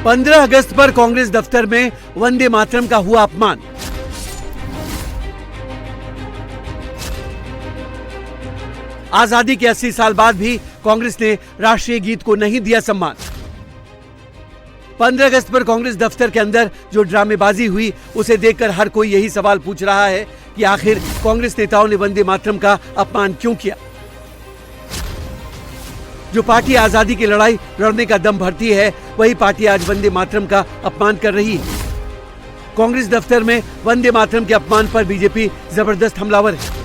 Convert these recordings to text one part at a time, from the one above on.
15 अगस्त पर कांग्रेस दफ्तर में वंदे मातरम का हुआ अपमान। आजादी के 80 साल बाद भी कांग्रेस ने राष्ट्रीय गीत को नहीं दिया सम्मान। 15 अगस्त पर कांग्रेस दफ्तर के अंदर जो ड्रामेबाजी हुई उसे देखकर हर कोई यही सवाल पूछ रहा है कि आखिर कांग्रेस नेताओं ने वंदे मातरम का अपमान क्यों किया। जो पार्टी आजादी की लड़ाई लड़ने का दम भरती है, वही पार्टी आज वंदे मातरम का अपमान कर रही है। कांग्रेस दफ्तर में वंदे मातरम के अपमान पर बीजेपी जबरदस्त हमलावर है।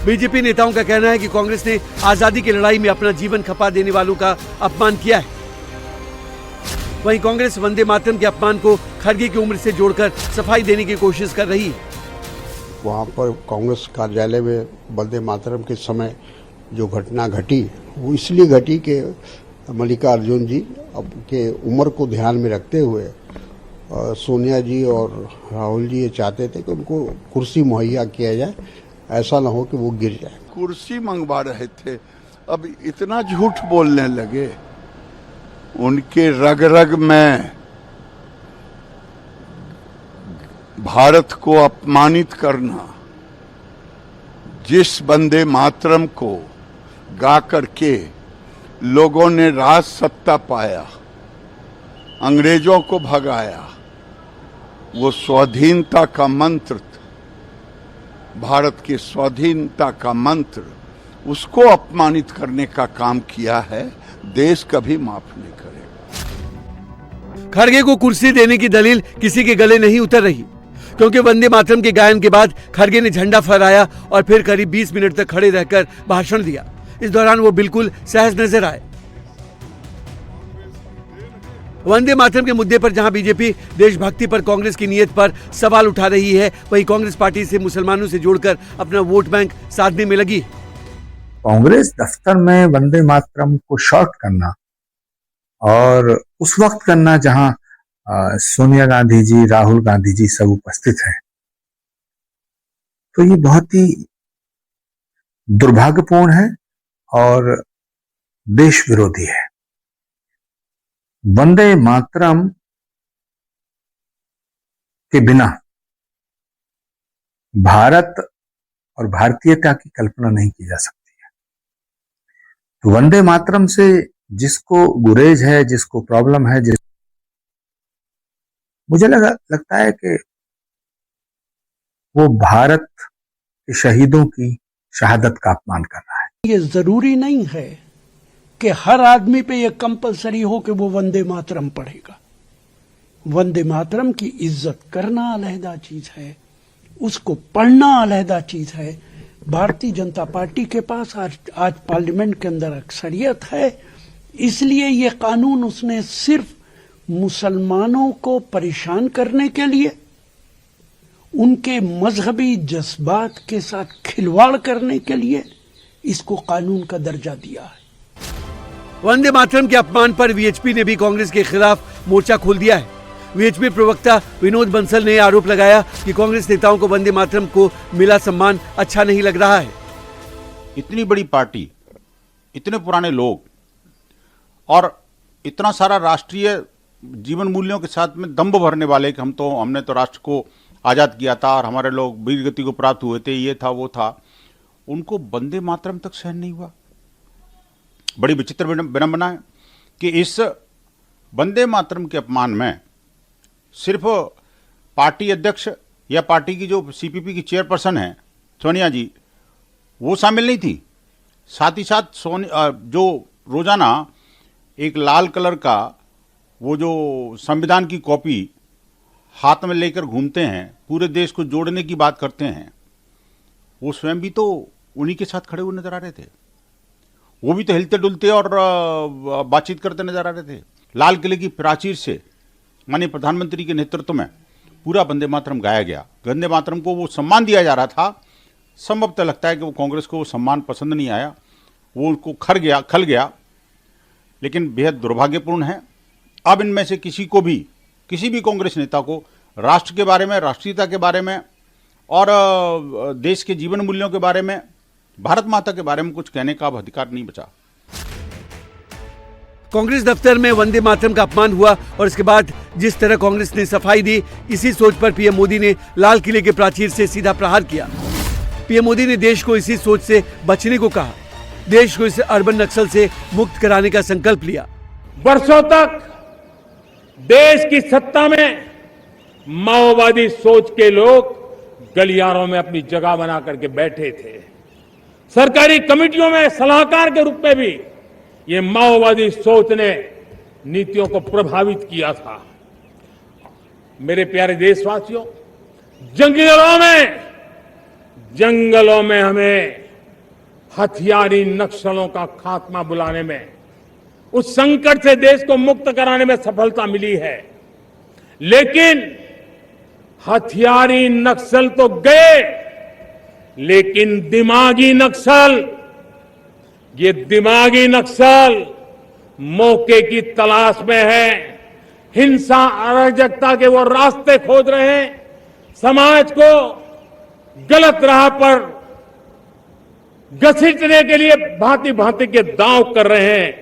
बीजेपी नेताओं का कहना है कि कांग्रेस ने आजादी की लड़ाई में अपना जीवन खपा देने वालों का अपमान किया है। वहीं कांग्रेस वंदे मातरम के अपमान को खड़गे की उम्र से जोड़कर सफाई देने की कोशिश कर रही है। वहाँ पर कांग्रेस कार्यालय में वंदे मातरम के समय जो घटना घटी, वो इसलिए घटी कि मल्लिकार्जुन जी के उम्र को ध्यान में रखते हुए सोनिया जी और राहुल जी ये चाहते थे कि उनको कुर्सी मुहैया किया जाए, ऐसा ना हो कि वो गिर जाए। कुर्सी मंगवा रहे थे, अब इतना झूठ बोलने लगे। उनके रग रग में भारत को अपमानित करना, जिस वंदे मातरम को गा करके लोगों ने राज सत्ता पाया, अंग्रेजों को भगाया, वो स्वाधीनता का मंत्र, भारत की स्वाधीनता का मंत्र, उसको अपमानित करने का काम किया है। देश कभी माफ नहीं करेगा। खड़गे को कुर्सी देने की दलील किसी के गले नहीं उतर रही, क्योंकि वंदे मातरम के गायन के बाद खड़गे ने झंडा फहराया और फिर करीब 20 मिनट तक खड़े रहकर भाषण दिया। इस दौरान वो बिल्कुल सहज नजर आए। वंदे मातरम के मुद्दे पर जहां बीजेपी देशभक्ति पर कांग्रेस की नीयत पर सवाल उठा रही है, वहीं कांग्रेस पार्टी से मुसलमानों से जोड़कर अपना वोट बैंक साधने में लगी। कांग्रेस दफ्तर में वंदे मातरम को शॉर्ट करना और उस वक्त करना जहां सोनिया गांधी जी, राहुल गांधी जी सब उपस्थित हैं, तो ये बहुत ही दुर्भाग्यपूर्ण है और देश विरोधी है। वंदे मातरम के बिना भारत और भारतीयता की कल्पना नहीं की जा सकती है। तो वंदे मातरम से जिसको गुरेज है, जिसको प्रॉब्लम है, मुझे लगता है कि वो भारत के शहीदों की शहादत का अपमान कर रहा है। ये जरूरी नहीं है कि हर आदमी पे ये कंपलसरी हो कि वो वंदे मातरम पढ़ेगा। वंदे मातरम की इज्जत करना अलहदा चीज है, उसको पढ़ना अलहदा चीज है। भारतीय जनता पार्टी के पास आज पार्लियामेंट के अंदर अक्सरियत है, इसलिए ये कानून उसने सिर्फ मुसलमानों को परेशान करने के लिए, उनके मजहबी जज्बात के साथ खिलवाड़ करने के लिए इसको कानून का दर्जा दिया है। वंदे मातरम के अपमान पर वीएचपी ने भी कांग्रेस के खिलाफ मोर्चा खोल दिया है। वीएचपी प्रवक्ता विनोद बंसल ने आरोप लगाया कि कांग्रेस नेताओं को वंदे मातरम को मिला सम्मान अच्छा नहीं लग रहा है। इतनी बड़ी पार्टी, इतने पुराने लोग और इतना सारा राष्ट्रीय जीवन मूल्यों के साथ में दम्भ भरने वाले कि हमने तो राष्ट्र को आजाद किया था और हमारे लोग वीर गति को प्राप्त हुए थे, ये था वो था, उनको वंदे मातरम तक सहन नहीं हुआ। बड़ी विचित्र विडंबना है कि इस वंदे मातरम के अपमान में सिर्फ पार्टी अध्यक्ष या पार्टी की जो सीपीपी की चेयरपर्सन है सोनिया जी, वो शामिल नहीं थी। साथ ही साथ जो रोजाना एक लाल कलर का वो जो संविधान की कॉपी हाथ में लेकर घूमते हैं, पूरे देश को जोड़ने की बात करते हैं, वो स्वयं भी तो उन्हीं के साथ खड़े हुए नजर आ रहे थे। वो भी तो हिलते डुलते और बातचीत करते नजर आ रहे थे। लाल किले की प्राचीर से माननीय प्रधानमंत्री के नेतृत्व में पूरा वंदे मातरम गाया गया। वंदे मातरम को वो सम्मान दिया जा रहा था। संभवतः लगता है कि वो कांग्रेस को वो सम्मान पसंद नहीं आया, वो उनको खल गया। लेकिन बेहद दुर्भाग्यपूर्ण है। अब इनमें से किसी भी कांग्रेस नेता को राष्ट्र के बारे में, राष्ट्रीयता के बारे में और देश के जीवन मूल्यों के बारे में, भारत माता के बारे में कुछ कहने का अब अधिकार नहीं बचा। कांग्रेस दफ्तर में वंदे मातरम का अपमान हुआ और इसके बाद जिस तरह कांग्रेस ने सफाई दी, इसी सोच पर पीएम मोदी ने लाल किले के प्राचीर से सीधा प्रहार किया। पीएम मोदी ने देश को इसी सोच से बचने को कहा, देश को इस अर्बन नक्सल से मुक्त कराने का संकल्प लिया। वर्षों तक देश की सत्ता में माओवादी सोच के लोग गलियारों में अपनी जगह बना करके बैठे थे। सरकारी कमेटियों में सलाहकार के रूप में भी ये माओवादी सोच ने नीतियों को प्रभावित किया था। मेरे प्यारे देशवासियों, जंगलों में हमें हथियारी नक्सलों का खात्मा बुलाने में, उस संकट से देश को मुक्त कराने में सफलता मिली है। लेकिन हथियारी नक्सल तो गए, लेकिन दिमागी नक्सल, ये दिमागी नक्सल मौके की तलाश में है, हिंसा अराजकता के वो रास्ते खोज रहे हैं, समाज को गलत राह पर घसीटने के लिए भांति भांति के दांव कर रहे हैं।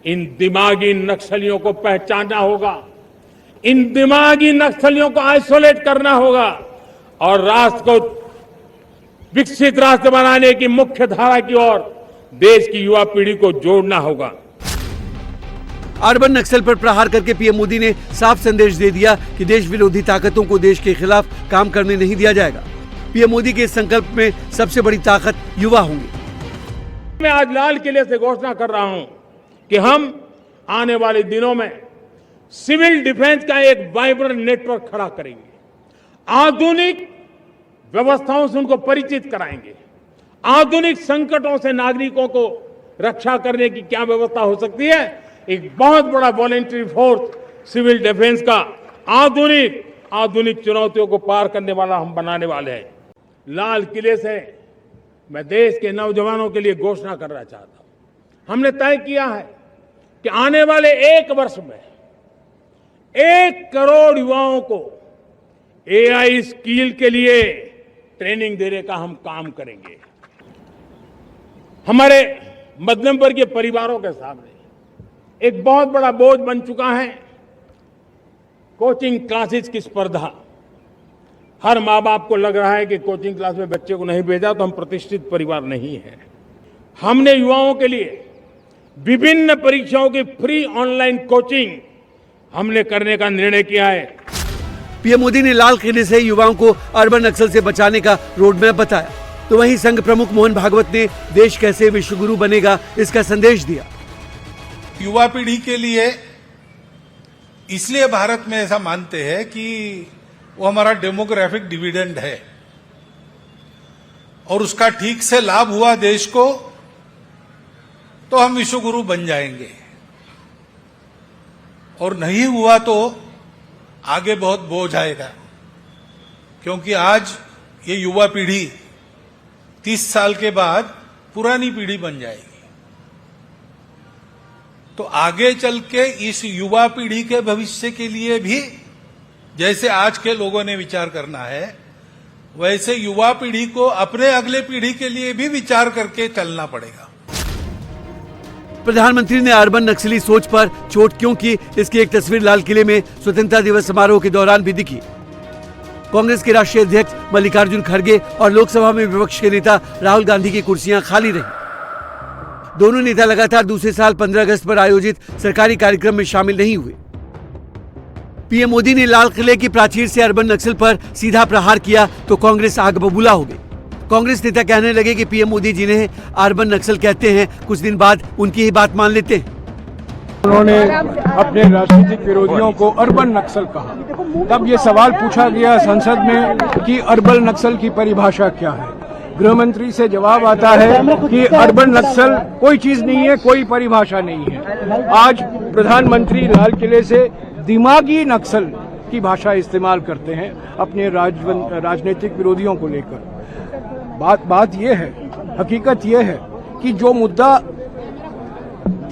इन दिमागी नक्सलियों को पहचानना होगा, इन दिमागी नक्सलियों को आइसोलेट करना होगा और राष्ट्र को विकसित राष्ट्र बनाने की मुख्य धारा की ओर देश की युवा पीढ़ी को जोड़ना होगा। अर्बन नक्सल पर प्रहार करके पीएम मोदी ने साफ संदेश दे दिया कि देश विरोधी ताकतों को देश के खिलाफ काम करने नहीं दिया जाएगा। पीएम मोदी के इस संकल्प में सबसे बड़ी ताकत युवा होंगे। मैं आज लाल किले से घोषणा कर रहा हूं कि हम आने वाले दिनों में सिविल डिफेंस का एक वाइब्रेंट नेटवर्क खड़ा करेंगे, आधुनिक व्यवस्थाओं से उनको परिचित कराएंगे, आधुनिक संकटों से नागरिकों को रक्षा करने की क्या व्यवस्था हो सकती है, एक बहुत बड़ा वॉलेंटरी फोर्स सिविल डिफेंस का आधुनिक चुनौतियों को पार करने वाला हम बनाने वाले हैं। लाल किले से मैं देश के नौजवानों के लिए घोषणा करना चाहता हूं। हमने तय किया है कि आने वाले 1 वर्ष में 1 करोड़ युवाओं को एआई स्किल के लिए ट्रेनिंग देने का हम काम करेंगे। हमारे मध्यम वर्गीय परिवारों के सामने एक बहुत बड़ा बोझ बन चुका है कोचिंग क्लासेस की स्पर्धा। हर माँ बाप को लग रहा है कि कोचिंग क्लास में बच्चे को नहीं भेजा तो हम प्रतिष्ठित परिवार नहीं है। हमने युवाओं के लिए विभिन्न परीक्षाओं की फ्री ऑनलाइन कोचिंग हमने करने का निर्णय किया है। पीएम मोदी ने लाल किले से युवाओं को अर्बन नक्सल से बचाने का रोड मैप बताया, तो वहीं संघ प्रमुख मोहन भागवत ने देश कैसे विश्वगुरु बनेगा इसका संदेश दिया। युवा पीढ़ी के लिए इसलिए भारत में ऐसा मानते हैं कि वो हमारा डेमोग्राफिक डिविडेंड है और उसका ठीक से लाभ हुआ देश को तो हम विश्वगुरु बन जाएंगे, और नहीं हुआ तो आगे बहुत बोझ आएगा। क्योंकि आज ये युवा पीढ़ी 30 साल के बाद पुरानी पीढ़ी बन जाएगी, तो आगे चल के इस युवा पीढ़ी के भविष्य के लिए भी जैसे आज के लोगों ने विचार करना है, वैसे युवा पीढ़ी को अपने अगले पीढ़ी के लिए भी विचार करके चलना पड़ेगा। प्रधानमंत्री ने अर्बन नक्सली सोच पर चोट क्यों की, इसकी एक तस्वीर लाल किले में स्वतंत्रता दिवस समारोह के दौरान भी दिखी। कांग्रेस के राष्ट्रीय अध्यक्ष मल्लिकार्जुन खड़गे और लोकसभा में विपक्ष के नेता राहुल गांधी की कुर्सियां खाली रही। दोनों नेता लगातार दूसरे साल 15 अगस्त पर आयोजित सरकारी कार्यक्रम में शामिल नहीं हुए। पीएम मोदी ने लाल किले की प्राचीर से अर्बन नक्सल पर सीधा प्रहार किया तो कांग्रेस आग बबूला हो गई। कांग्रेस नेता कहने लगे कि पीएम मोदी जिन्हें अर्बन नक्सल कहते हैं, कुछ दिन बाद उनकी ही बात मान लेते हैं। उन्होंने अपने राजनीतिक विरोधियों को अर्बन नक्सल कहा। तब ये सवाल पूछा गया संसद में कि अर्बन नक्सल की परिभाषा क्या है। गृह मंत्री से जवाब आता है कि अर्बन नक्सल कोई चीज नहीं है, कोई परिभाषा नहीं है। आज प्रधानमंत्री लाल किले से दिमागी नक्सल की भाषा इस्तेमाल करते हैं अपने राजनीतिक विरोधियों को लेकर। बात यह है, हकीकत यह है कि जो मुद्दा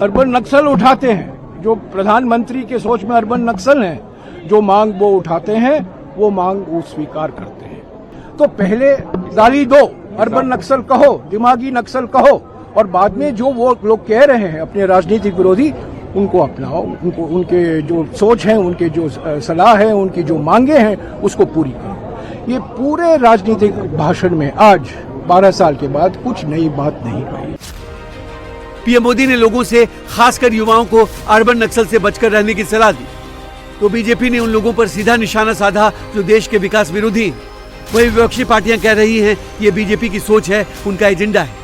अर्बन नक्सल उठाते हैं, जो प्रधानमंत्री के सोच में अर्बन नक्सल है, जो मांग वो उठाते हैं, वो मांग वो स्वीकार करते हैं। तो पहले गाली दो, अर्बन नक्सल कहो, दिमागी नक्सल कहो, और बाद में जो वो लोग कह रहे हैं अपने राजनीतिक विरोधी, उनको अपनाओ, उनको उनके जो सोच है, उनके जो सलाह है, उनकी जो मांगे हैं उसको पूरी करो। ये पूरे राजनीतिक भाषण में आज 12 साल के बाद कुछ नई बात नहीं कही। पीएम मोदी ने लोगों से, खासकर युवाओं को अर्बन नक्सल से बचकर रहने की सलाह दी, तो बीजेपी ने उन लोगों पर सीधा निशाना साधा जो देश के विकास विरोधी हैं। वही विपक्षी पार्टियां कह रही हैं ये बीजेपी की सोच है, उनका एजेंडा है।